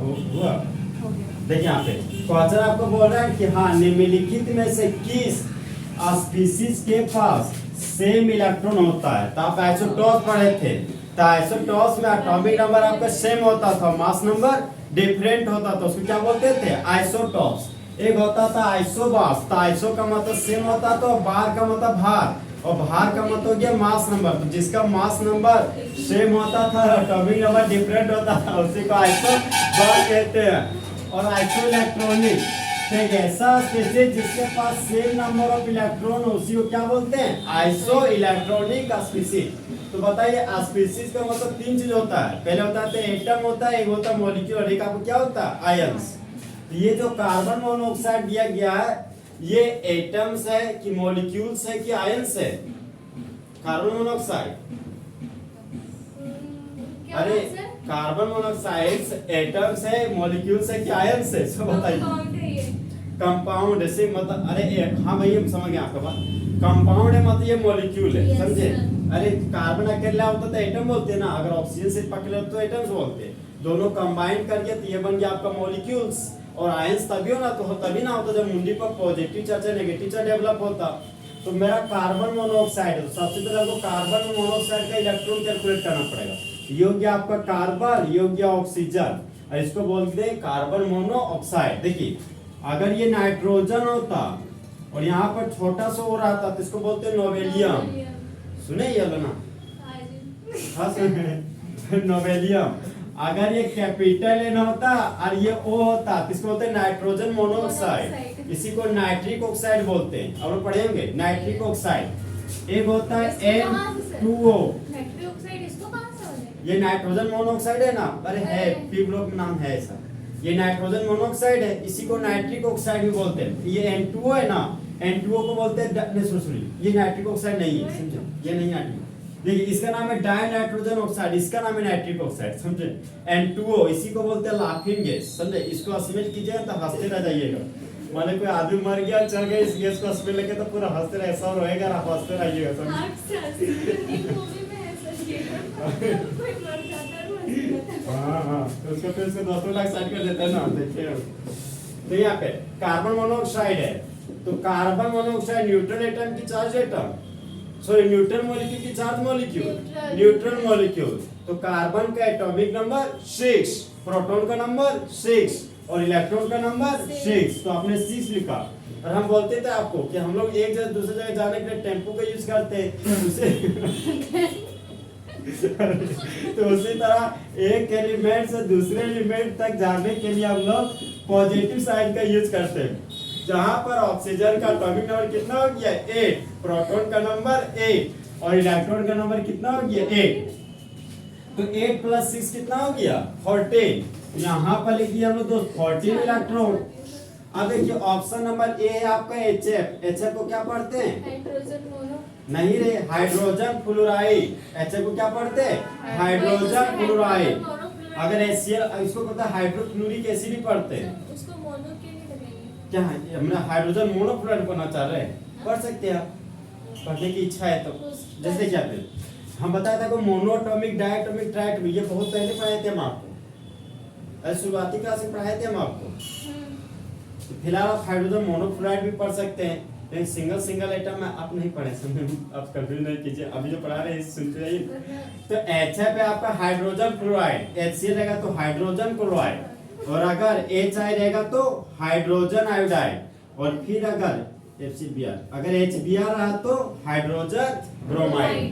हुआ। देखिए यहाँ पे क्वेश्चन आपको बोल रहा है कि हाँ निम्नलिखित में से किस स्पीशीज के पास सेम इलेक्ट्रॉन होता है। तो आप आइसोटॉस पढ़े थे, तो आइसोटॉस में एटॉमिक नंबर आपका सेम होता था, मास नंबर डिफरेंट होता था, उसको क्या बोलते थे आइसोटॉस। एक होता था आइसोबास, तो आइसो का मतलब सेम होता था, बार का मतलब भार, और भार का मतलब हो गया मास नंबर। तो जिसका मास नंबर सेम होता था, एटॉमिक नंबर डिफरेंट होता था, उसी को आइसोबास कहते हैं। और आइसो इलेक्ट्रॉनिक एक ऐसा स्पीशीज जिसके पास सेम नंबर ऑफ इलेक्ट्रॉन हो, उसी को क्या बोलते हैं आइसो इलेक्ट्रॉनिक स्पीशीज। तो बताइए स्पीशीज का मतलब तीन चीज होता है, पहले होता है एटम होता है, एक होता है मॉलिक्यूल, और एक आपको क्या होता है आयंस। ये जो कार्बन मोनोऑक्साइड दिया गया है, ये एटम्स है कि मॉलिक्यूल्स है कि आयंस है? कार्बन मोनोऑक्साइड, अरे कार्बन मोनोऑक्साइड एटम्स है, मॉलिक्यूल्स है कि आयंस है? सब बताइए। कंपाउंड है, मतलब अरे हाँ भैया समझ गया आपका बात। कंपाउंड है मतलब ये मॉलिक्यूल है, समझे? अरे कार्बन अकेला होता तो एटम बोलते हैं ना, अगर ऑक्सीजन से पकड़े तो एटम्स बोलते हैं। दोनों कंबाइन करके तो ये बन गया आपका मॉलिक्यूल्स। और आयंस तभी हो ना, तो तभी ना होता जब मुंडी पर पॉजिटिव चार्ज या नेगेटिव चार्ज डेवलप होता। तो मेरा कार्बन मोनोऑक्साइड है, तो सबसे पहले आपको कार्बन मोनोऑक्साइड का इलेक्ट्रॉन कैलकुलेट करना पड़ेगा। ये हो गया आपका कार्बन, ये हो गया ऑक्सीजन, और इसको बोलते हैं कार्बन मोनोऑक्साइड। देखिए अगर ये नाइट्रोजन होता और यहाँ पर छोटा सा हो रहा था तो इसको बोलते हैं नोवेलियम। सुने ये लो ना, हाँ सुने नोवेलियम। अगर ये कैपिटल एन होता और ये ओ होता तो इसको बोलते हैं नाइट्रोजन मोनोऑक्साइड, इसी को नाइट्रिक ऑक्साइड बोलते हैं। अब पढ़ेंगे नाइट्रिक ऑक्साइड। एक होता है N2O, ये नाइट्रोजन मोनोऑक्साइड है ना, अरे है पी ब्लॉक में नाम है ऐसा। ये नाइट्रोजन मोनोऑक्साइड है, इसी को नाइट्रिक ऑक्साइड भी बोलते हैं। ये N2O है ना, N2O को बोलते हैं सॉरी ये नाइट्रिक ऑक्साइड नहीं है, समझो ये नहीं नाइट्रिक। देखिए इसका नाम है डाई नाइट्रोजन ऑक्साइड, इसका नाम है नाइट्रिक ऑक्साइड, समझे? N2O इसी को बोलते हैं लाफिंग गैस, समझे? इसको स्मेल कीजिएगा तो हंसते रह जाइएगा। माने कोई आदमी मर गया चल गया, इस गैस को स्मेल लेके तो पूरा हंसते रहे, ऐसा रहेगा ना, हंसते रहिएगा हाँ तो उसको फिर से दोस्तों लाख साइड कर देते हैं ना। देखिए तो यहाँ पे कार्बन मोनोऑक्साइड है, तो कार्बन मोनोऑक्साइड न्यूट्रल एटम की charge atom, sorry neutral molecule की चार्ज मॉलिक्यूल, न्यूट्रल मॉलिक्यूल। तो कार्बन का एटॉमिक नंबर 6, प्रोटॉन का नंबर 6 और इलेक्ट्रॉन का नंबर 6। तो आपने 6 लिखा। और हम बोलते थे आपको कि हम लोग एक जगह दूसरी जगह जाने के लिए टेम्पो का यूज करते हैं उसे तो उसी तरह एक एलिमेंट से दूसरे एलिमेंट तक जाने के लिए हम लोग पॉजिटिव साइन का यूज करते हैं। जहां पर ऑक्सीजन का एटॉमिक नंबर कितना हो गया 8, प्रोटॉन का नंबर 8 और इलेक्ट्रॉन का नंबर कितना हो गया 8। तो 8 + 6 कितना हो गया 14। यहाँ पर लिखिए हम लोग दोस्त 14 इलेक्ट्रॉन। अब देखिए ऑप्शन नंबर ए है आपका HF। HF को क्या पढ़ते हैं? नहीं रे, हाइड्रोजन फ्लोराइड। HF को क्या पढ़ते हैं? Hydrogen fluoride. अगर HCl इसको पता है हाइड्रोक्लोरिक एसिड भी पढ़ते हैं। उसको मोनो के नहीं लगेंगे क्या हमने हाइड्रोजन मोनोफ्लोराइड पढ़ना चाह रहे हैं, पढ़ सकते हैं आप, पढ़ने की इच्छा है तो। जैसे क्या फिर हम बताया था कि मोनोएटॉमिक, डायटॉमिक, ट्राइटॉमिक, ये बहुत पहले पढ़ाए थे हम आपको, अरे शुरुआती क्लास में पढ़ाए थे हम आपको। फिलहाल आप हाइड्रोजन मोनोफ्लोराइड भी पढ़ सकते हैं, लेकिन सिंगल सिंगल आइटम में आप नहीं पढ़े, आप कभी नहीं कीजिए, अभी जो पढ़ा रहे हैं सुनते जाइए। तो HF है आपका हाइड्रोजन फ्लोराइड, HCl रहेगा तो हाइड्रोजन क्लोराइड, और अगर HI रहेगा तो हाइड्रोजन आयोडाइड, और फिर अगर FCBr, अगर HBr रहा तो हाइड्रोजन ब्रोमाइड।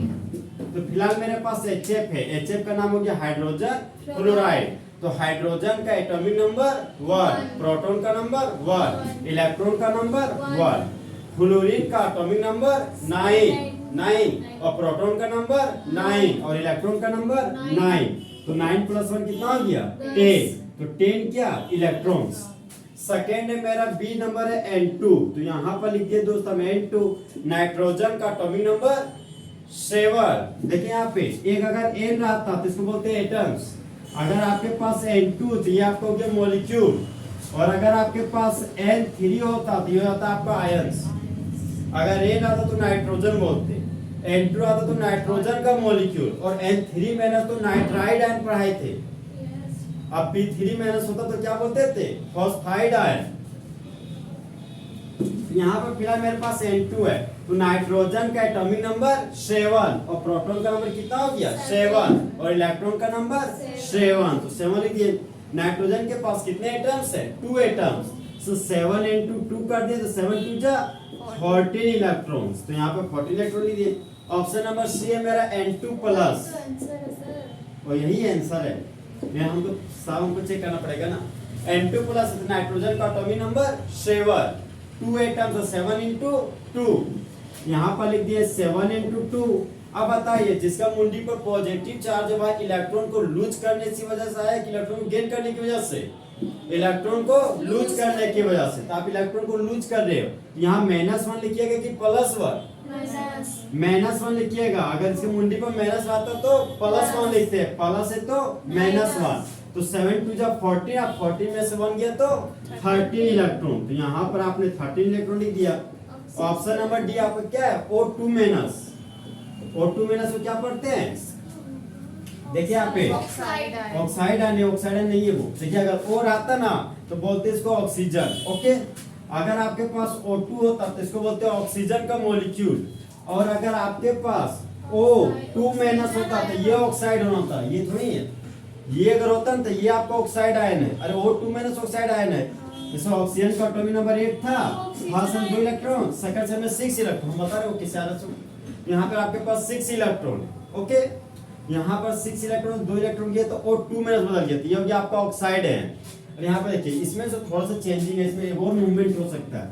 तो फिलहाल मेरे पास HF है, HF का नाम हो गया हाइड्रोजन फ्लोराइड। तो हाइड्रोजन का एटॉमिक नंबर 1, प्रोटॉन का नंबर 1, इलेक्ट्रॉन का नंबर 1, फ्लोरीन का एटॉमिक नंबर 9 और प्रोटॉन का नंबर 9 और इलेक्ट्रॉन का नंबर 9। तो 9 + 1 कितना हो गया 10। तो 10 क्या इलेक्ट्रॉन्स। सेकेंड है मेरा बी नंबर है N2। तो यहाँ पर लिखिए दोस्त हम N2। नाइट्रोजन का एटॉमिक नंबर 7। देखिए यहाँ पे एक अगर N रहता तो इसको बोलते हैं एटम्स। अगर आपके पास N2 तो ये आपका हो गया मॉलिक्यूल, और अगर आपके पास N3 होता तो ये होता आपका आयंस। अगर N आता तो नाइट्रोजन बोलते, N2 आता तो नाइट्रोजन का मॉलिक्यूल, और N3 मैंने तो नाइट्राइड आयन पढ़ाए थे। अब P3 माइनस होता तो क्या बोलते थे, फॉस्फाइड आयन। यहाँ पर फिलहाल मेरे पास N2 है, तो नाइट्रोजन का एटॉमिक नंबर 7 और प्रोटॉन का नंबर कितना हो गया 7 और इलेक्ट्रॉन का नंबर 7, तो 7 लिख दिए। नाइट्रोजन के पास कितने एटम्स है, 2 एटम्स, सो 7 into 2 कर दिए तो 7 2 जा 14 इलेक्ट्रॉन्स, तो यहाँ पर 14 इलेक्ट्रॉन लिख दिए। ऑप्शन नंबर सी है मेरा N2 प्लस, और यही आंसर है। ये हमको सब हमको चेक करना पड़ेगा ना। N2 प्लस नाइट्रोजन का एटॉमिक नंबर 7, 2 एटम्स 7 into 2, यहाँ पर लिख दिए 7 into 2। अब बताइए जिसका मुंडी पर पॉजिटिव चार्ज है वह इलेक्ट्रॉन को लूज करने की वजह से आया कि इलेक्ट्रॉन को गेन करने की वजह से, इलेक्ट्रॉन को लूज करने की वजह से, तो आप इलेक्ट्रॉन को लूज कर रहे हो, यहाँ -1 लिखिएगा कि +1, -1 लिखिएगा। अगर इसके मुंडी पर माइनस आता तो +1 लिखते हैं, प्लस है तो -1, तो 7 2 जा 14, अब 14 में से 1 गया तो 13 इलेक्ट्रॉन, तो यहाँ पर आपने 13 इलेक्ट्रॉन लिख दिया। ऑप्शन नंबर डी आपका क्या है, O2 माइनस। O2 माइनस को क्या पढ़ते हैं, देखिए यहाँ पे ऑक्साइड आयन, ऑक्साइड आयन नहीं है वो। देखिए अगर और आता ना तो बोलते इसको ऑक्सीजन, ओके। अगर आपके पास O2 होता तो इसको बोलते हैं ऑक्सीजन का मॉलिक्यूल, और अगर आपके पास O2 माइनस होता तो ये ऑक्साइड होना था, ये थोड़ी है। ये अगर होता ना तो ये आपका ऑक्साइड आयन है, अरे O2 माइनस ऑक्साइड आयन है। इसमें ऑक्सीजन का एटॉमिक नंबर 8 था, फर्स्ट में 2 इलेक्ट्रॉन, सेकंड में 6 इलेक्ट्रॉन, हम बता रहे हो किस तरह से। यहाँ पे आपके पास 6 इलेक्ट्रॉन, ओके। यहाँ पर 6 इलेक्ट्रॉन 2 इलेक्ट्रॉन गए तो O2 माइनस बदल गया, तो ये हो गया आपका ऑक्साइड है। और यहाँ पे देखिए इसमें से थोड़ा सा चेंजिंग है, इसमें और मूवमेंट हो सकता है।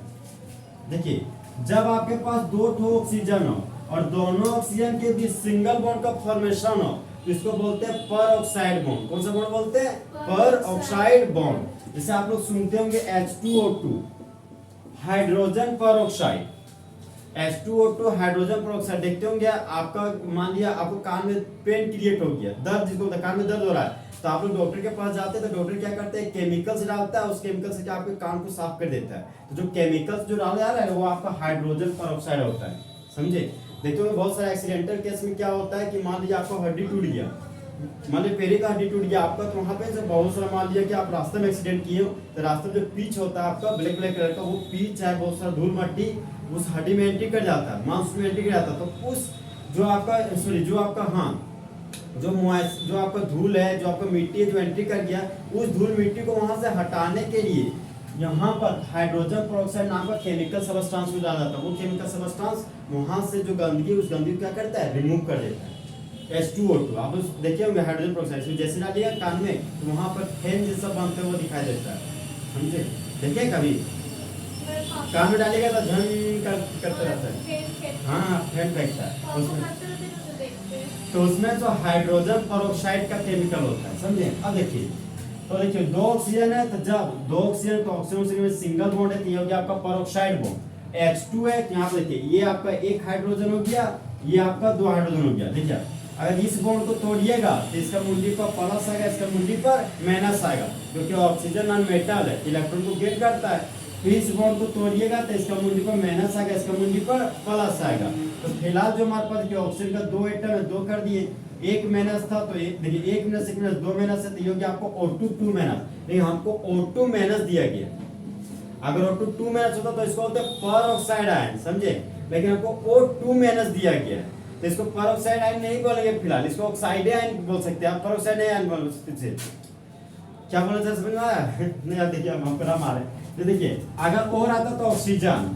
देखिए जब आपके पास 2 ऑक्सीजन हो और दोनों ऑक्सीजन के बीच सिंगल बॉन्ड का फॉर्मेशन हो तो इसको बोलते हैं पर ऑक्साइड बॉन्ड। कौन सा बॉन्ड बोलते हैं, पर ऑक्साइड बॉन्ड। जैसे आप लोग सुनते होंगे H2O2 हाइड्रोजन पर ऑक्साइड, H2O2 हाइड्रोजन पर ऑक्साइड। देखते होंगे आपका, मान लिया आपको कान में पेन क्रिएट हो गया, दर्द जिसको कान में दर्द हो रहा है, तो आप लोग डॉक्टर के पास जाते हैं तो डॉक्टर क्या करते हैं, केमिकल्स डालता है, उस केमिकल से क्या आपके कान को साफ कर देता है। तो जो केमिकल्स जो डाला जा रहा है वो आपका हाइड्रोजन पर ऑक्साइड होता है, समझे। देखते हो बहुत सारे एक्सीडेंटल केस में क्या होता है कि मान लीजिए आपका हड्डी टूट गया, मान लीजिए पैर का हड्डी टूट गया आपका, तो वहाँ पे जब बहुत सारा मान लिया कि आप रास्ते में एक्सीडेंट किए हो तो रास्ते में जो पिच होता है आपका ब्लैक कलर का, वो पिच है बहुत सारा धूल मट्टी उस हड्डी में एंट्री कर जाता है, मांस में एंट्री कर जाता है, तो उस जो आपका सॉरी जो आपका जो आपका धूल है, जो आपका मिट्टी है जो एंट्री कर गया, उस धूल मिट्टी को वहां से हटाने के लिए यहाँ पर हाइड्रोजन पेरोक्साइड नाम का केमिकल सबस्टेंस को डाला जाता है। वो केमिकल सबस्टेंस वहां से जो गंदगी, उस गंदगी को क्या करता है, रिमूव कर देता है। H2O2 आप देखिए होंगे हाइड्रोजन पेरोक्साइड, जैसे डालिएगा कान में तो वहां पर फैन जैसा बनते हुए दिखाई देता है, समझे। देखिए कभी कान में डालिएगा तो झन करते रहता है, हाँ फैन फेंकता है उसमें, तो उसमें जो हाइड्रोजन पेरोक्साइड का केमिकल होता है, समझे। अब देखिए तो देखिए 2 ऑक्सीजन है, तो जब 2 ऑक्सीजन तो ऑक्सीजन में सिंगल बॉन्ड है तो ये हो गया आपका पेरोक्साइड बॉन्ड। H2 है तो यहाँ पे देखिए ये आपका 1 हाइड्रोजन हो गया, ये आपका 2 हाइड्रोजन हो गया। देखिए अगर इस बॉन्ड को तोड़िएगा तो इसका मुंडी पर प्लस आएगा, इसका मुंडी पर माइनस आएगा, क्योंकि ऑक्सीजन नॉन मेटल है, इलेक्ट्रॉन को गेन करता है। फिर इस बॉन्ड को तोड़िएगा तो इसका मुंडी पर माइनस आएगा, इसका मुंडी पर प्लस आएगा। तो फिलहाल जो हमारे पास ऑक्सीजन का 2 एटम है, 2 कर दिए, 1 माइनस था तो देखिए 1 माइनस 1 माइनस 2 माइनस है, तो ये हो गया आपको O2 2 माइनस, लेकिन हमको O2 माइनस दिया गया। अगर O2 2 माइनस होता तो इसको बोलते हैं पर ऑक्साइड आयन, समझे, लेकिन हमको O2 माइनस दिया गया तो इसको पर ऑक्साइड आयन नहीं बोलेंगे फिलहाल, इसको ऑक्साइड आयन बोल सकते हैं आप, पर ऑक्साइड आयन बोल सकते हैं। क्या बोला था समझ में आया नहीं यार, देखिए हम पूरा मारे तो देखिए अगर और आता तो ऑक्सीजन,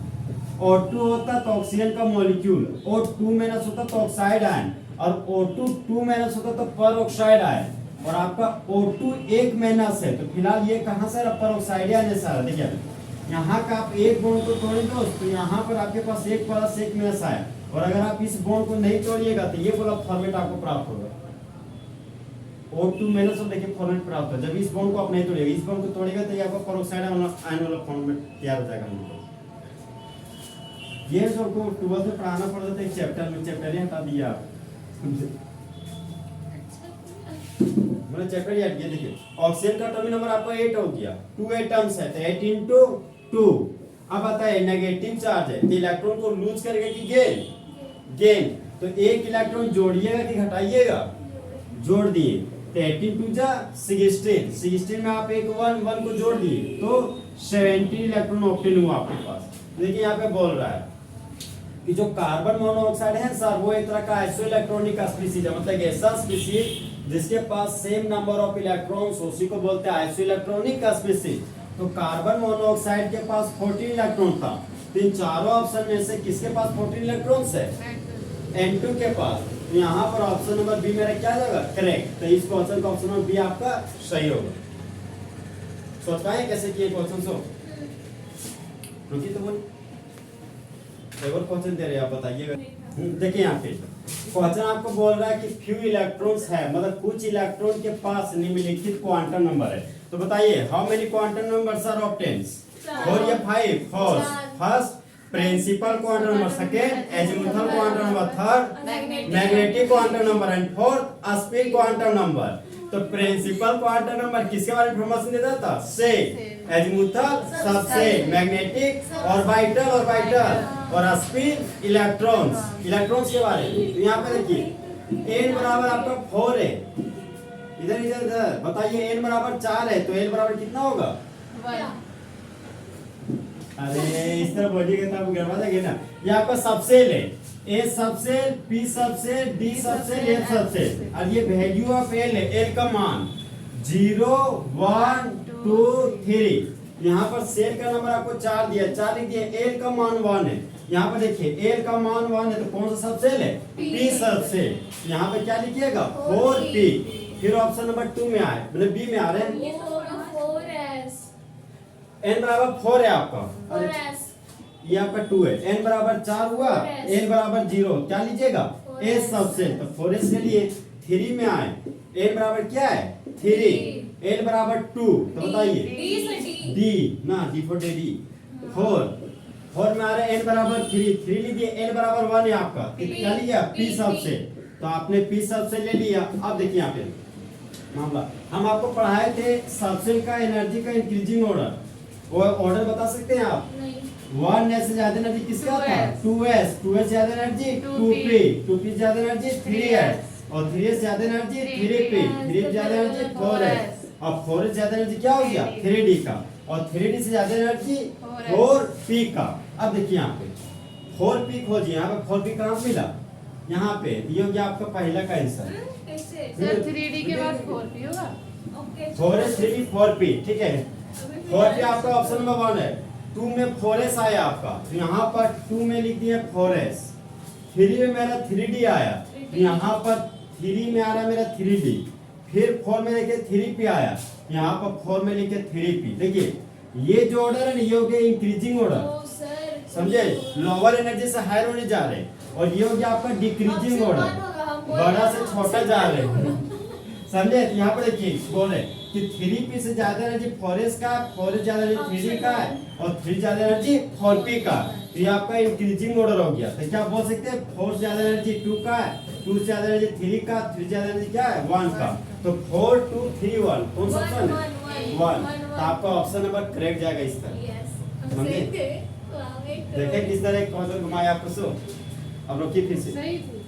O2 होता तो ऑक्सीजन का मॉलिक्यूल, O2 माइनस होता तो ऑक्साइड आयन, और O2 2 माइनस होता तो पर ऑक्साइड आयन, और आपका O2 1 माइनस है तो फिलहाल ये कहां से पर ऑक्साइड आयन है सारा। देखिए यहाँ का आप एक बॉन्ड को तोड़ेंगे तो यहाँ पर आपके पास 1 प्लस 1 माइनस आया, और अगर आप इस बॉन्ड को नहीं तोड़िएगा तो ये वाला फॉर्मेट आपको प्राप्त होगा, O2 माइनस और देखिए फॉर्मेट प्राप्त होगा। जब इस बॉन्ड को आप नहीं तोड़िएगा, इस बॉन्ड को तोड़ेगा तो ये आपका पर ऑक्साइड आयन वाला फॉर्मेट तैयार हो जाएगा। ये जो आपको 12th में पढ़ाना पड़ता था एक चैप्टर ही हटा दिया आप, मैंने चैप्टर याद किया। देखिए ऑक्सीजन का एटॉमिक नंबर आपका 8 हो गया, 2 एटम्स है तो 8 into 2। अब बताइए नेगेटिव चार्ज है तो इलेक्ट्रॉन को लूज करेगा कि गेन, तो एक इलेक्ट्रॉन जोड़िएगा कि घटाइएगा, जोड़ दिए, तो 18 टू जा 16, 16 में आप एक 1 को जोड़ दिए तो 70 इलेक्ट्रॉन ऑक्टेन हुआ आपके पास। देखिए यहाँ पे बोल रहा है कि जो कार्बन मोनोऑक्साइड है सर वो एक तरह का आइसो इलेक्ट्रॉनिक स्पीशीज है, मतलब ऐसा स्पीशीज जिसके पास सेम नंबर ऑफ इलेक्ट्रॉन्स, उसी को बोलते हैं आइसो इलेक्ट्रॉनिक स्पीशीज। तो कार्बन मोनोऑक्साइड के पास 14 इलेक्ट्रॉन था, तो इन चारों ऑप्शन में से किसके पास 14 इलेक्ट्रॉन्स है? N2 के पास। तो यहाँ पर ऑप्शन नंबर बी मेरा क्या जाएगा? करेक्ट। तो इस क्वेश्चन का ऑप्शन नंबर बी आपका सही होगा। सोचता है कैसे किए क्वेश्चन सो रुकी तो बोल एक और क्वेश्चन दे रहे हैं, आप बताइएगा। देखिए यहाँ पे क्वेश्चन आपको बोल रहा है कि फ्यू इलेक्ट्रॉन्स है, मतलब कुछ इलेक्ट्रॉन के पास निम्नलिखित क्वांटम नंबर है। तो बताइए how many quantum numbers are obtained? 4 या 5? First principal quantum number, second azimuthal quantum number, third magnetic quantum number and fourth spin quantum number. तो प्रिंसिपल क्वांटम नंबर किसके बारे में इंफॉर्मेशन देता था? से, एजीमुथल सबसे, मैग्नेटिक ऑर्बिटल और spin electrons के बारे में। तो यहाँ पे देखिए n बराबर आपका 4 है, इधर बताइए n बराबर 4 है, तो n बराबर कितना होगा? अरे इस तरह बोलिएगा तो आप गड़बड़ा जाएंगे ना। ये आपका सबसेल है, A subshell, P subshell, D subshell, F subshell, और ये वैल्यू ऑफ एल है, एल का मान 0 1 2 3। यहाँ पर सेल का नंबर आपको 4 दिया, 4 लिख दिया, एल का मान 1 है। यहाँ पर देखिए एल का मान 1 है, तो कौन सा सबसेल है? P subshell. यहाँ पे क्या लिखिएगा? 4p। फिर ऑप्शन नंबर 2 में आए, मतलब बी में आ रहे हैं, n बराबर 4 है आपका, ये आपका 2 है, n बराबर 4 हुआ, n बराबर 0, क्या लीजिएगा? s subshell. तो 4s के लिए 3 में आए, n बराबर क्या है? 3, n बराबर 2, तो बताइए d ना, d for d, 4 में आ रहा है, n बराबर 3 लीजिए, n बराबर 1 है आपका, क्या लीजिए? p subshell. तो आपने p सबसेल ले लिया। अब देखिए यहाँ पे मामला हम आपको पढ़ाए थे सबसेल का एनर्जी का इंक्रीजिंग ऑर्डर, वो ऑर्डर बता सकते हैं आप? 1s से ज्यादा एनर्जी किसका था? 2s ज्यादा एनर्जी 2p से ज्यादा एनर्जी 3s, और 3s से ज्यादा एनर्जी 3p से ज्यादा एनर्जी 4s, और 4s से ज्यादा एनर्जी क्या हो गया? 3d का, और 3d से ज्यादा एनर्जी 4p का। अब देखिए यहाँ पे 4p खोजिए, यहाँ पे 4p कहाँ मिला? यहाँ पे ये हो गया आपका पहला का आंसर। सर 3d के बाद 4p होगा। 4s 3d 4p, ठीक है। 4p आपका ऑप्शन नंबर 1 है। 2 में 4s आया आपका, तो यहाँ पर 2 में लिख दिया 4s। 3 में मेरा 3d आया, तो यहाँ पर 3 में आ रहा है मेरा 3d। फिर 4 में देखिए 3p आया, यहाँ पर 4 में लिखे 3p। देखिए ये जो ऑर्डर है ना, ये हो गया इंक्रीजिंग ऑर्डर, समझे? लोअर एनर्जी से हायर होने जा रहे हैं, और ये हो गया आपका डिक्रीजिंग ऑर्डर, बड़ा से छोटा जा रहे हैं, समझे? यहाँ पर देखिए बोले कि 3p से ज्यादा एनर्जी 4s का, 4s ज्यादा एनर्जी 3d का है, और 3 ज्यादा एनर्जी 4p का। तो ये आपका इंक्रीजिंग ऑर्डर हो गया। तो क्या बोल सकते हैं? 4 से ज्यादा एनर्जी 2 का है, 2 से ज्यादा एनर्जी 3 का, 3 से ज्यादा एनर्जी क्या है? 1 का। तो 4 2 3 1 कौन सा ऑप्शन है? 1। तो आपका ऑप्शन नंबर करेक्ट जाएगा इस तरह, समझे? देखिए किस तरह क्वेश्चन घुमाया आपको। सो अब रोकिए फिर से। सही थी।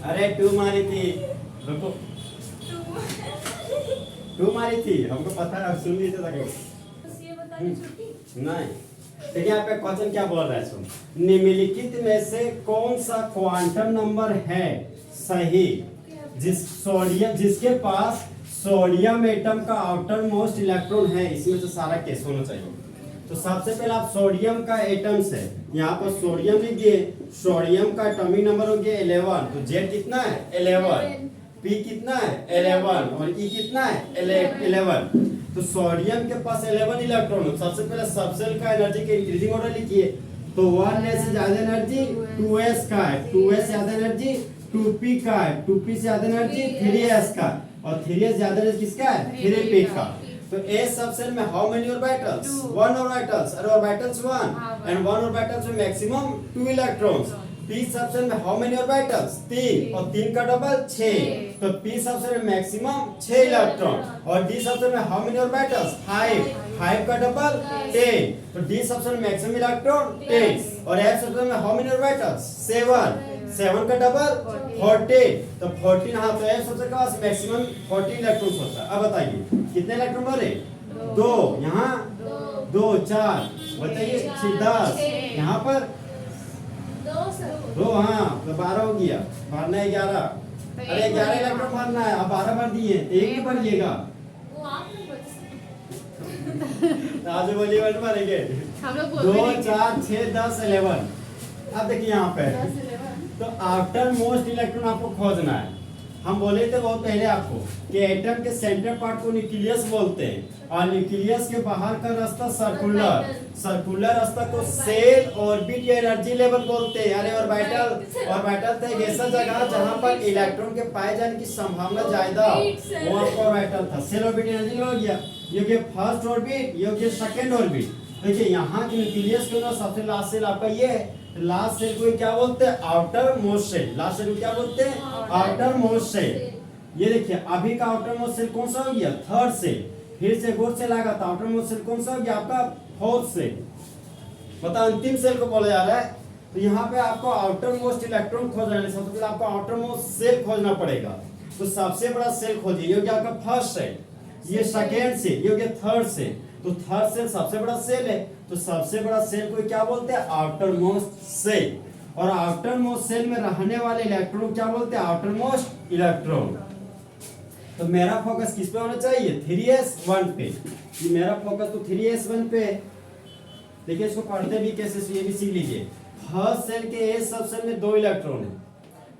अरे 2 मारी थी, रुको 2 मारी थी, हमको पता है, अब सुन लीजिए नहीं। देखिए यहाँ पे क्वेश्चन क्या बोल रहा है, सुन। निम्नलिखित में से कौन सा क्वांटम नंबर है सही जिसके पास सोडियम एटम का आउटर मोस्ट इलेक्ट्रॉन है? इसमें से सारा केस होना चाहिए। तो सबसे पहले आप सोडियम का एटम्स है, यहाँ पर सोडियम लिखिए, सोडियम का एटॉमिक नंबर हो गया 11, तो Z कितना है? 11, P कितना है? 11, और E कितना है? 11। तो सोडियम के पास 11 इलेक्ट्रॉन। सबसे पहले सबसेल का एनर्जी के इंक्रीजिंग ऑर्डर लिखिए, तो 1s से ज्यादा एनर्जी 2s का है, 2s से ज्यादा एनर्जी 2p का है, 2p से ज्यादा एनर्जी 3s का, और 3s से ज्यादा एनर्जी किसका है? 3p का। तो A सबसेल में हाउ मेनी ऑर्बिटल्स? 1 ऑर्बिटल्स, और ऑर्बिटल्स 1 एंड 1 ऑर्बिटल्स में मैक्सिमम 2 इलेक्ट्रॉन्स। P सबसेल में हाउ मेनी ऑर्बिटल्स? 3, और 3 का डबल 6, तो P सबसेल में मैक्सिमम 6 इलेक्ट्रॉन, और D सबसेल में हाउ मेनी ऑर्बिटल्स? 5, 5 का डबल 10, तो D सबसेल में मैक्सिमम इलेक्ट्रॉन 10, और F सबसेल में हाउ मेनी ऑर्बिटल्स? 7, 7 का डबल 14, तो 14 हाँ तो एफ सबसे पास मैक्सिमम 14 इलेक्ट्रॉन्स होता है। अब बताइए कितने इलेक्ट्रॉन भरे? 2, यहाँ 2 4 बताइए 10, यहाँ पर 2 हाँ तो 12 हो गया, भरना है 11। अरे 11 इलेक्ट्रॉन भरना है, अब 12 भर दिए, एक ही भरिएगा। आजू बाजू वर्ड भरेंगे हम लोग 2 4 6 10 11। अब देखिए यहाँ पे तो आफ्टर मोस्ट इलेक्ट्रॉन आपको खोजना है। हम बोले थे बहुत पहले आपको कि एटम के सेंटर पार्ट को न्यूक्लियस बोलते हैं और न्यूक्लियस के बाहर का रास्ता सर्कुलर रास्ता को सेल ऑर्बिट या एनर्जी लेवल बोलते हैं। यानी ऑर्बिटल तो एक ऐसा जगह जहां पर इलेक्ट्रॉन के पाए जाने की संभावना ज्यादा हो, वो आपका ऑर्बिटल था। सेल ऑर्बिट एनर्जी हो गया, ये हो गया फर्स्ट ऑर्बिट, ये हो गया सेकंड ऑर्बिट। देखिए यहाँ के न्यूक्लियस के अंदर सबसे लास्ट सेल आपका ये है। लास्ट सेल को क्या बोलते हैं? Outermost shell. Last shell को क्या बोलते हैं? Outermost shell. ये देखिए अभी का आउटर मोस्ट सेल कौन सा हो गया? Third shell. फिर से फोर्थ सेल आएगा तो आउटर मोस्ट सेल कौन सा हो गया? आपका फोर्थ सेल। मतलब अंतिम सेल को बोला जा रहा है। तो यहाँ पे आपको आउटर मोस्ट इलेक्ट्रॉन खोजना है। सबसे पहले आपको आउटर मोस्ट सेल खोजना पड़ेगा। तो सबसे बड़ा सेल खोजिए, ये हो गया आपका फर्स्ट सेल, ये सेकेंड सेल, ये हो गया थर्ड सेल। तो थर्ड सेल सबसे बड़ा सेल है, तो सबसे बड़ा सेल को क्या बोलते हैं? Outermost shell. और आउटर मोस्ट सेल में रहने वाले इलेक्ट्रॉन क्या बोलते हैं? Outermost electron. तो मेरा फोकस किस पे होना चाहिए? 3s1 पे। कि मेरा फोकस तो 3s1 पे। देखिए इसको पढ़ते भी कैसे, ये भी सीख लीजिए। फर्स्ट सेल के एस सब सेल में 2 इलेक्ट्रॉन है,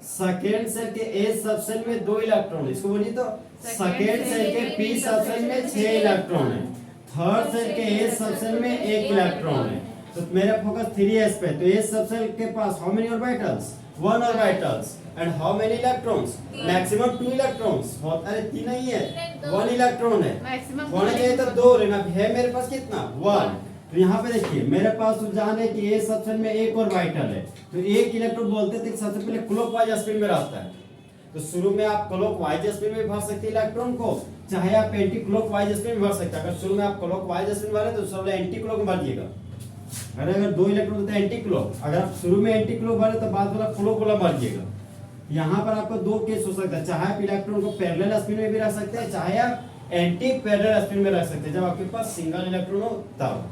सेकेंड सेल के एस सब सेल में 2 इलेक्ट्रॉन है। इसको बोलिए तो सेकेंड सेल के पी सब सेल में 6 इलेक्ट्रॉन है, थर्ड सेल के एस सब सेल में 1 इलेक्ट्रॉन है। तो मेरा फोकस 3s पे। तो एस सब सेल के पास how many orbitals? 1 orbitals. And how many electrons? Maximum 2 electrons. अरे 3 नहीं है, 1 इलेक्ट्रॉन है। होना चाहिए तो 2 लेना है, मेरे पास कितना? 1। तो यहाँ पे देखिए मेरे पास तो जान है कि एस सब सेल में 1 ऑर्बिटल है, तो 1 इलेक्ट्रॉन बोलते थे सबसे पहले क्लॉकवाइज स्पिन में रहता है। तो शुरू में आप क्लॉकवाइज स्पिन में भर सकते हैं इलेक्ट्रॉन को, चाहे आप एंटी क्लॉकवाइज स्पिन में भर सकते हैं। अगर शुरू में आप क्लॉकवाइज स्पिन भरे तो सबसे एंटी क्लॉक में भरिएगा। अगर 2 इलेक्ट्रॉन होते हैं एंटी क्लॉक, अगर आप शुरू में एंटी क्लॉक भरे तो बाद वाला क्लॉक वाला भरिएगा। यहाँ पर आपको 2 केस हो सकता है, चाहे आप इलेक्ट्रॉन को पैरेलल स्पिन में भी रख सकते हैं, चाहे आप एंटी पैरेलल स्पिन में रख सकते हैं, जब आपके पास सिंगल इलेक्ट्रॉन हो तब।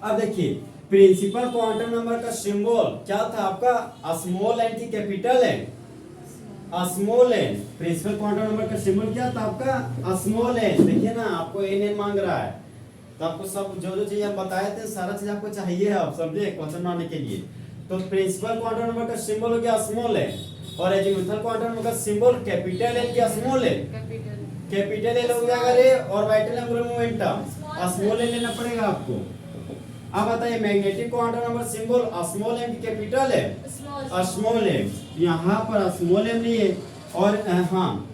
अब देखिए प्रिंसिपल क्वांटम नंबर का सिंबल क्या था आपका? स्मॉल एन की capital N, small N. Principal quantum number का सिंबल क्या था आपका? Small N. देखिए ना आपको एन मांग रहा है, तो आपको सब जो चीज हम बताए थे सारा चीज आपको चाहिए, आप समझे क्वेश्चन बनाने के लिए। तो प्रिंसिपल क्वांटम नंबर का सिंबल हो गया स्मॉल एन, और एजीमुथल क्वांटम नंबर का सिंबल कैपिटल एन क्या? Small N. कैपिटल एन हो जाएगा रे orbital angular momentum, small N लेना पड़ेगा आपको। अब बताइए magnetic quantum number symbol small M की कैपिटल है स्मॉल एम, यहाँ पर स्मॉल एम लिए। और हाँ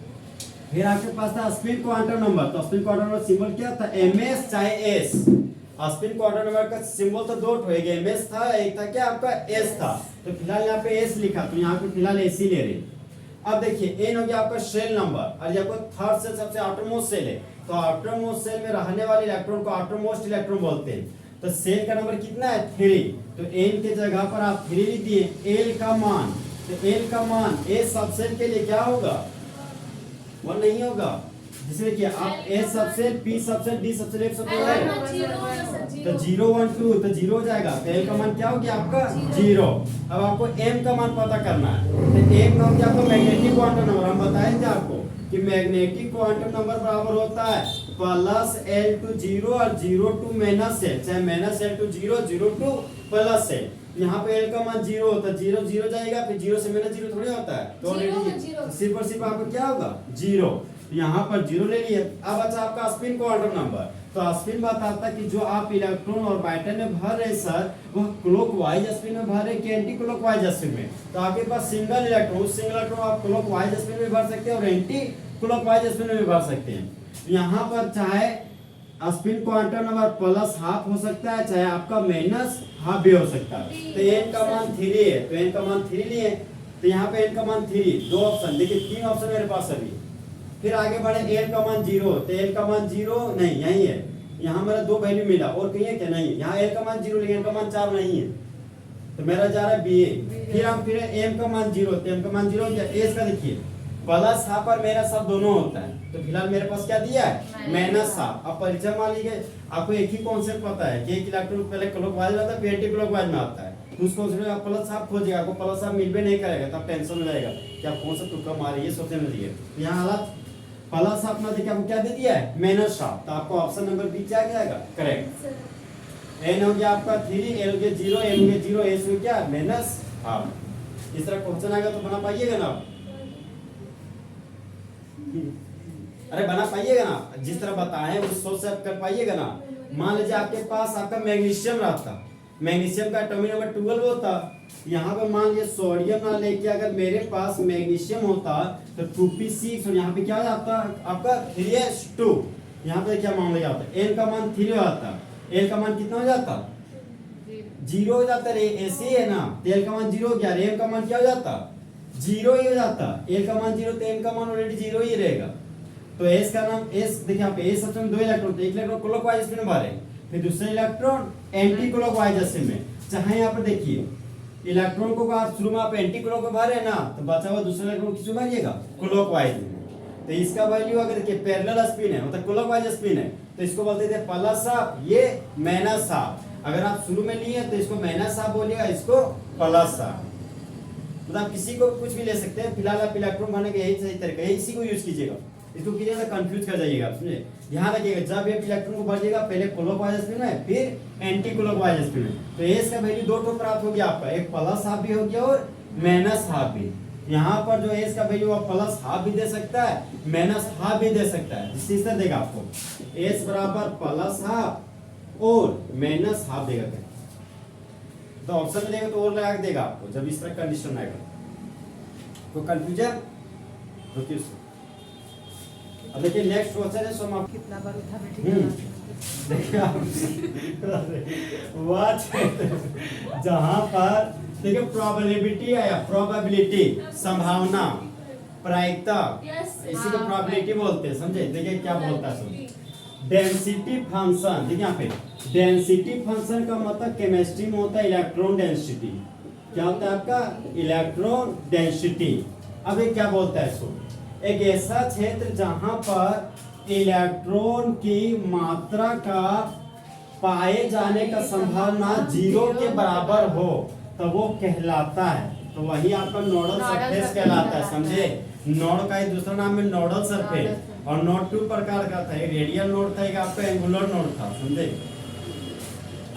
फिर आपके पास था स्पिन क्वांटम नंबर, तो स्पिन क्वांटम नंबर सिंबल क्या था? ms चाहे s। स्पिन क्वांटम नंबर का सिंबल तो 2 ठो है, ms था, एक था क्या आपका s था। तो फिलहाल यहाँ पे s लिखा, तो यहाँ पे फिलहाल s ही ले रहे। अब देखिए n हो गया आपका शेल नंबर, और ये आपको थर्ड सेल सबसे आउटर मोस्ट सेल है, तो आउटर मोस्ट सेल में रहने वाले इलेक्ट्रॉन को आउटर मोस्ट इलेक्ट्रॉन बोलते हैं। तो सेल का नंबर कितना है? 3। तो n के जगह पर आप 3 लिख दिए। l का मान, तो l का मान a सबसेल के लिए क्या होगा? 1 नहीं होगा, जिसमें कि आप a subshell, p subshell, d subshell, f subshell, तो 0 1 2 तो 0 हो जाएगा। तो l का मान क्या हो गया आपका? 0। अब आपको m का मान पता करना है। तो m का हो गया आपका मैग्नेटिक क्वांटम नंबर। हम बताएंगे आपको कि मैग्नेटिक क्वांटम नंबर बराबर होता है प्लस L टू 0 और 0 टू माइनस L, चाहे minus L to 0, 0 to plus L। यहाँ पे L का मान 0 होता है, 0 0 जाएगा, फिर 0 से माइनस 0 थोड़ी होता है, तो ऑलरेडी सिर्फ और सिर्फ आपको क्या होगा? 0। यहाँ पर 0 ले लिए। अब अच्छा आपका स्पिन क्वांटम नंबर, तो स्पिन बताता है कि जो आप इलेक्ट्रॉन ऑर्बिटल में भर रहे सर, वह क्लॉकवाइज स्पिन में भर रहे कि एंटी क्लॉकवाइज स्पिन में। तो आपके पास सिंगल इलेक्ट्रॉन, उस सिंगल इलेक्ट्रॉन आप क्लॉकवाइज स्पिन में भर सकते हैं और एंटी क्लॉकवाइज स्पिन में भर सकते हैं। यहाँ पर चाहे spin quantum number plus half हो सकता है, चाहे आपका माइनस हाफ भी हो सकता है। तो n का मान 3 है, तो n का मान 3 लिए, तो यहाँ पे n का मान 3, 2 ऑप्शन, देखिए 3 ऑप्शन मेरे पास अभी। फिर आगे बढ़े, l का मान 0, तो l का मान 0 नहीं, यही है, यहाँ मेरा 2 वैल्यू मिला, और कहीं है क्या? नहीं, यहाँ l का मान 0 लेकिन l का मान 4 नहीं है। तो मेरा जा रहा है बी ए। फिर हम फिर एम का मान 0, तो एम का मान 0 हो गया। एस का देखिए प्लस हाफ और माइनस हाफ दोनों होता है, तो फिलहाल मेरे पास क्या दिया है माइनस हाफ। अब परिचय मान लीजिए आपको एक ही कॉन्सेप्ट पता है कि एक इलेक्ट्रॉन पहले क्लॉकवाइज में आता है फिर एंटी क्लॉकवाइज में आता है, तो उस कॉन्सेप्ट में आप प्लस हाफ खोजिएगा, आपको प्लस हाफ मिल भी नहीं करेगा, तब टेंशन हो जाएगा कि आप कौन सा तुक्का मारिए सोचने लगिए। यहाँ हालात प्लस हाफ ना देखिए आपको क्या दे दिया है माइनस हाफ, तो आपको ऑप्शन नंबर बी क्या जाएगा करेक्ट। एन हो गया आपका 3, एल हो गया 0, एम हो गया 0, एस हो गया माइनस हाफ। इस तरह क्वेश्चन आएगा तो बना पाइएगा ना? अरे बना पाइएगा ना? जिस तरह बताएं उस सोच से आप कर पाइएगा ना? मान लीजिए आपके पास आपका मैग्नीशियम रहता, मैग्नीशियम का एटॉमिक नंबर 12 होता, यहाँ पे मान लीजिए सोडियम ना लेके अगर मेरे पास मैग्नीशियम होता तो 2p6 और यहाँ पे क्या हो जाता आपका 3s2। यहाँ पे क्या मान लिया होता n का मान 3 हो जाता, l का मान कितना हो जाता 0 हो जाता रे, ऐसे है ना। तो l का मान 0 हो गया, m का मान क्या हो जाता 0 ही हो जाता, l का मान 0 तो m का मान ऑलरेडी 0 ही रहेगा। तो s का नाम s देखिए यहाँ पे s सबसे में 2 इलेक्ट्रॉन, तो एक इलेक्ट्रॉन क्लॉकवाइज स्पिन में भरे, फिर दूसरा इलेक्ट्रॉन एंटी क्लॉकवाइज स्पिन में। चाहे यहाँ पर देखिए इलेक्ट्रॉन को आप शुरू में आप एंटी क्लॉकवाइज भरे ना, तो बचा हुआ दूसरा इलेक्ट्रॉन किस में भरिएगा क्लॉकवाइज में। तो इसका वैल्यू अगर देखिए पैरेलल स्पिन है मतलब क्लॉकवाइज स्पिन है, तो इसको बोलते थे प्लस हाफ, ये माइनस हाफ। अगर आप शुरू में लिए तो इसको माइनस हाफ बोलिएगा, इसको प्लस हाफ। मतलब आप किसी को कुछ भी ले सकते हैं, फिलहाल आप इलेक्ट्रॉन भरने के यही सही तरीका है, इसी को यूज कीजिएगा। इसको कीजिएगा कंफ्यूज कर जाइएगा, समझे? ध्यान रखिएगा जब ये इलेक्ट्रॉन को भरिएगा पहले क्लॉकवाइज स्पिन में फिर एंटी क्लॉकवाइज स्पिन में। तो एस का वैल्यू दो प्राप्त हो गया आपका, एक प्लस हाफ भी हो गया और माइनस हाफ भी। यहाँ पर जो एस का वैल्यू आप प्लस हाफ भी दे सकता है माइनस हाफ भी दे सकता है, इसी तरह देगा आपको एस बराबर प्लस हाफ और माइनस हाफ देगा। तो ऑप्शन में देगा तो और लगा के देगा आपको जब इस तरह कंडीशन आएगा। तो कंफ्यूजन रुकिए। अब देखिए नेक्स्ट क्वेश्चन है, सो आप कितना बार उठा बैठी देखिए आप व्हाट जहां पर देखिए प्रोबेबिलिटी आया, प्रोबेबिलिटी संभावना, प्रायिकता, इसी को प्रोबेबिलिटी बोलते हैं, समझे? देखिए क्या बोलता है डेंसिटी फंक्शन। देखिए यहाँ पे डेंसिटी फंक्शन का मतलब केमिस्ट्री में होता है इलेक्ट्रॉन डेंसिटी। क्या होता है आपका इलेक्ट्रॉन डेंसिटी। अब ये क्या बोलता है इसको, एक ऐसा क्षेत्र जहां पर इलेक्ट्रॉन की मात्रा का पाए जाने का संभावना 0 के बराबर हो तो वो कहलाता है, तो वही आपका नोडल सरफेस कहलाता है, समझे? नोड का एक दूसरा नाम है नोडल सरफेस, और नोड 2 प्रकार का था, एक रेडियल नोड था, एक आपका एंगुलर नोड था, समझे?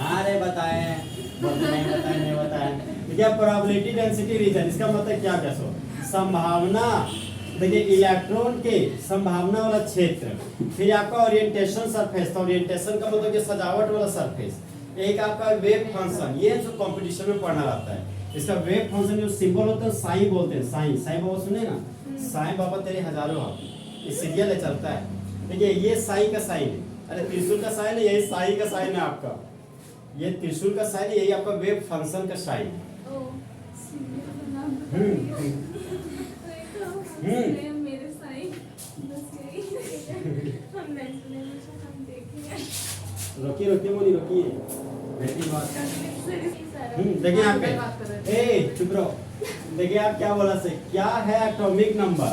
अरे बताएं नहीं बताएं। क्या प्रोबेबिलिटी डेंसिटी रीजन, इसका मतलब क्या क्या सो संभावना। देखिए इलेक्ट्रॉन के संभावना वाला क्षेत्र, फिर आपका ओरिएंटेशन सरफेस, तो ओरिएंटेशन का मतलब कि सजावट वाला सरफेस, एक आपका वेव फंक्शन, ये जो कंपटीशन में पढ़ना रहता है। इसका वेव फंक्शन जो सिंबल होता है साईं बोलते हैं, साईं बाबा सुने ना, साईं बाबा तेरे हजारों हाथ, ये सीरियल है चलता है। देखिए ये साईं का साइन है, अरे त्रिशूल का साइन है, यही साईं का साइन है आपका, ये त्रिशूल का साइन, यही आपका वेव फंक्शन का साइन है। मेरे साइन बस यही हम नेक्स्ट लेवल हम देखेंगे। रोकिए मोनी रोकिए, बेटी बात। देखिए यहाँ पे ए चुप रहो। देखिए आप क्या बोला से, क्या है एटॉमिक नंबर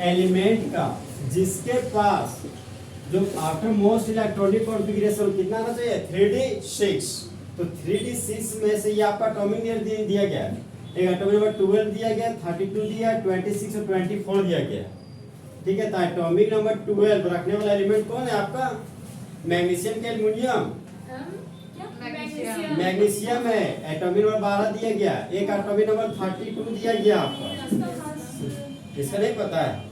एलिमेंट का जिसके पास जो आफ्टर मोस्ट इलेक्ट्रॉनिक कॉन्फ़िगरेशन कितना आना चाहिए 3d6। तो 3d6 में से ये आपका एटॉमिक नंबर दिया गया है, एक एटॉमिक नंबर 12 दिया गया, 32 दिया, 26 और 24 दिया गया। ठीक है, तो एटॉमिक नंबर 12 रखने वाला एलिमेंट कौन है आपका? मैग्नीशियम के एल्युमिनियम, मैग्नीशियम है। एटॉमिक नंबर 12 दिया गया, एक एटॉमिक नंबर 32 दिया गया आपका, इसका नहीं पता है?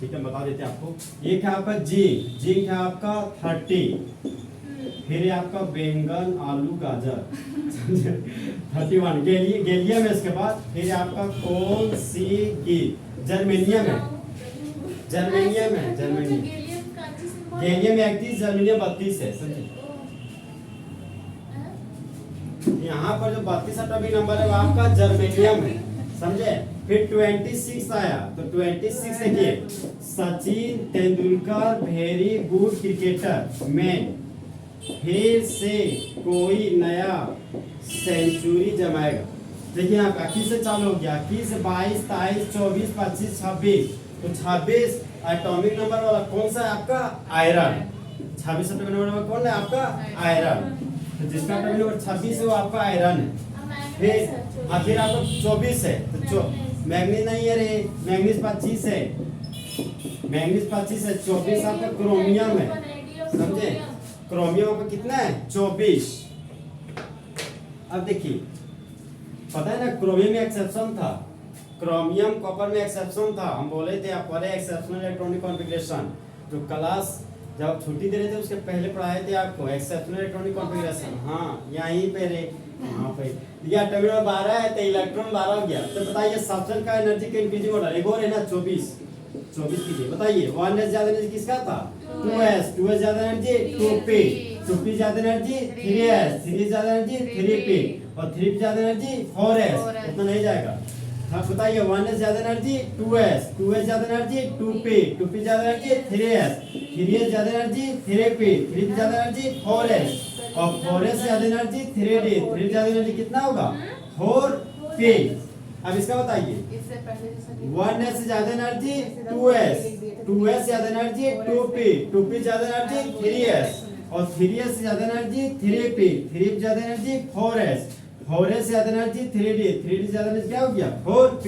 ठीक है बता देते हैं आपको। एक है आपका जिंक है आपका 30, फिर है आपका बैंगन आलू गाजर 31, गैलियम है इसके बाद, फिर आपका कोल सी की जर्मेनियम है, जर्मेनियम है, जर्मेनियम गैलियम 31, जर्मेनियम 32 है, समझे? यहाँ पर जो 32 एटॉमिक नंबर है वो आपका जर्मेनियम है, समझे? फिर 26 आया, तो 26 देखिए Sachin Tendulkar very good cricketer man, फिर से कोई नया सेंचुरी जमाएगा। देखिए यहाँ पे 21 से चालू हो गया, 21, 22, 23, 24, 25, 26। तो 26 एटॉमिक नंबर वाला कौन सा है आपका? आयरन। 26 एटॉमिक नंबर वाला कौन है आपका? आयरन। तो जिसका एटॉमिक नंबर 26 है वो आपका आयरन है। फिर आपका 24 है तो मैग्नीज नहीं है रे, मैग्नीज 25 है, मैग्नीज 25 है। 24 आपका क्रोमियम है, समझे? क्रोमियम आपका कितना है? 24। अब देखिए, पता है ना क्रोमियम में एक्सेप्शन था, क्रोमियम कॉपर में एक्सेप्शन था। हम बोले थे आप पढ़े एक्सेप्शनल इलेक्ट्रॉनिक कॉन्फ़िगरेशन, जो क्लास जब छुट्टी दे रहे थे उसके पहले पढ़ाए थे आपको एक्सेप्शनल इलेक्ट्रॉनिक कॉन्फ़िगरेशन। हाँ यहीं पे रे, यहाँ पे ये एटॉमिक नंबर 12 है तो इलेक्ट्रॉन 12 हो गया। तो बताइए सब्सटेंस का एनर्जी के इंक्रीजिंग ऑर्डर एक और है ना 24 कीजिए। बताइए 1s ज्यादा एनर्जी किसका था? 2s ज्यादा एनर्जी 2p, 2p ज्यादा एनर्जी 3s, 3s ज्यादा एनर्जी 3p और 3p ज्यादा एनर्जी 4s। उतना नहीं जाएगा। हाँ बताइए 1s ज्यादा एनर्जी 2s, 2s ज्यादा एनर्जी 2p, 2p ज्यादा एनर्जी 3s, 3s ज्यादा एनर्जी 3p, 3p ज्यादा एनर्जी 4s और 4s ज्यादा एनर्जी 3d, 3d ज्यादा एनर्जी कितना होगा? 4p। अब इसका बताइए इससे पहले जैसा 1s ज्यादा एनर्जी 2s, 2s ज्यादा एनर्जी 2p, 2p ज्यादा एनर्जी 3s और 3s ज्यादा एनर्जी 3p, 3p ज्यादा एनर्जी 4s, 4s ज्यादा एनर्जी 3d, 3d ज्यादा एनर्जी क्या हो गया? 4p।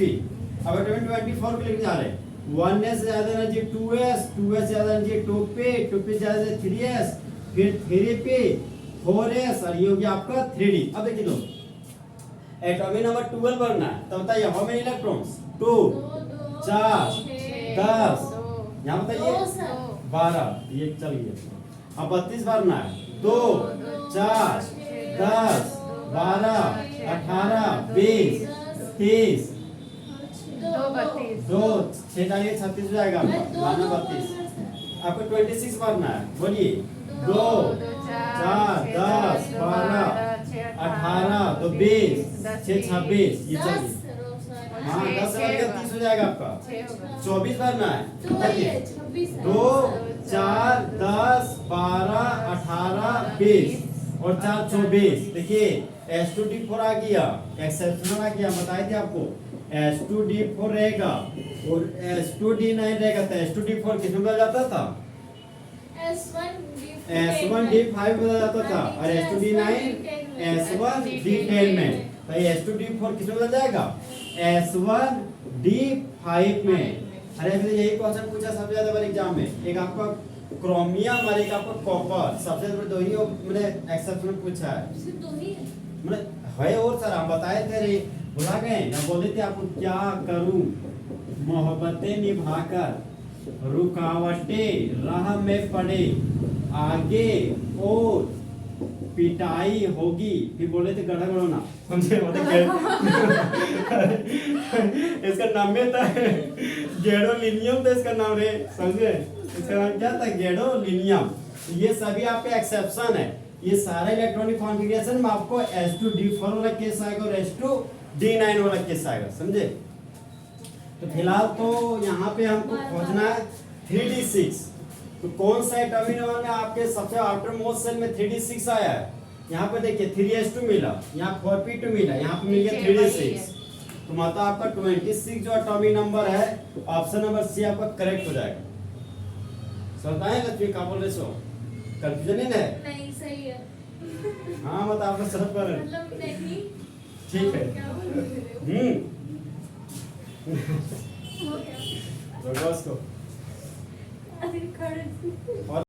अब 24 को लिखने जा रहे हैं 1s ज्यादा एनर्जी 2s, 2s ज्यादा एनर्जी 2p, 2p ज्यादा एनर्जी 3s, फिर 3p, 4s और ये हो गया आपका 3d। अब देखिए दोस्तों एटॉमिक नंबर 12 बनना है तो बताइए हाउ मेनी इलेक्ट्रॉन्स? 2, 4, 10, यहाँ बताइए 12, ये चल गया। अब 32 भरना है 2, 4, 10, 12, 18, 20, 30, 2, 6 डालिए 36 हो जाएगा आपका 32। आपको 26 भरना है, बोलिए 2, 4, 10, 12, 18 तो 20, 6, 26, ये चलिए। हाँ 10 से बढ़कर 30 हो जाएगा आपका। 24 भरना है, 2, 4, 10, 12, 18, 20 और 4, 24। देखिए S2D4 आ गया, एक्सेप्शनल आ गया, बताए थे आपको S2D4 रहेगा और S2D9 रहेगा। तो S2D4 किस में बदल जाता था? S1D5 बदल जाता था और S2D9 S1D10 में। तो ये S2D4 किस में बदल जाएगा? S1D5 में। अरे अभी यही क्वेश्चन पूछा सबसे ज्यादा बार एग्जाम में, एक आपका क्रोमियम और एक आपका कॉपर, सबसे ज्यादा दो ही मैंने एक्सेप्शनल पूछा है। मैंने है और सर हम बताए थे रे, भुला गए ना? बोले थे आपको क्या करूं मोहब्बतें निभाकर रुकावटें राह में पड़े आगे और पिटाई होगी। फिर बोले थे गड़ा गड़ोना, समझे? इसका नाम में था गैडोलिनियम था इसका नाम रे, समझे? इसका नाम क्या था? गैडोलिनियम। ये सभी आपके एक्सेप्शन है। ये सारा इलेक्ट्रॉनिक कॉन्फ़िगरेशन में आपको S2D4 वाला केस आएगा और S2D9 वाला केस आएगा, समझे? तो फिलहाल तो यहाँ पे हमको खोजना है 3D6। तो कौन सा एटॉमिक नंबर में आपके सबसे आउटर मोस्ट सेल में 3D6 आया है? यहाँ पे देखिए 3s2 मिला, यहाँ 4p2 मिला, यहाँ पे मिल गया 3d6। तो मतलब आपका 26 जो एटॉमिक नंबर है ऑप्शन नंबर सी आपका करेक्ट हो जाएगा। समझाएं लक्ष्मी क्या बोल रहे सो? कंफ्यूजन है? नहीं सही है। हाँ मतलब आपका सब पर मतलब नहीं ठीक है। क्या बोल रहे हो? हो गया। तो बस को अरे खड़े